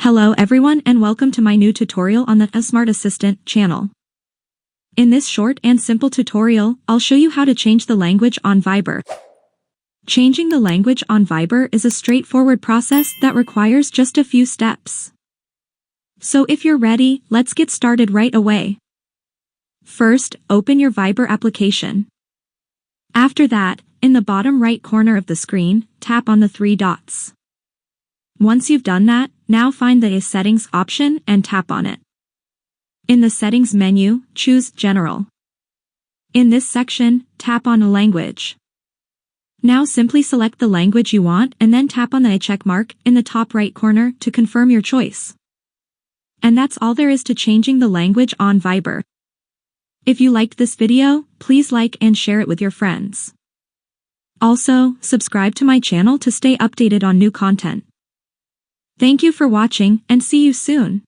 Hello everyone and welcome to my new tutorial on the SmartAssistant channel. In this short and simple tutorial, I'll show you how to change the language on Viber. Changing the language on Viber is a straightforward process that requires just a few steps. So if you're ready, let's get started right away. First, open your Viber application. After that, in the bottom right corner of the screen, tap on the three dots. Once you've done that, now find the Settings option and tap on it. In the Settings menu, choose General. In this section, tap on a language. Now simply select the language you want and then tap on the check mark in the top right corner to confirm your choice. And that's all there is to changing the language on Viber. If you liked this video, please like and share it with your friends. Also, subscribe to my channel to stay updated on new content. Thank you for watching and see you soon.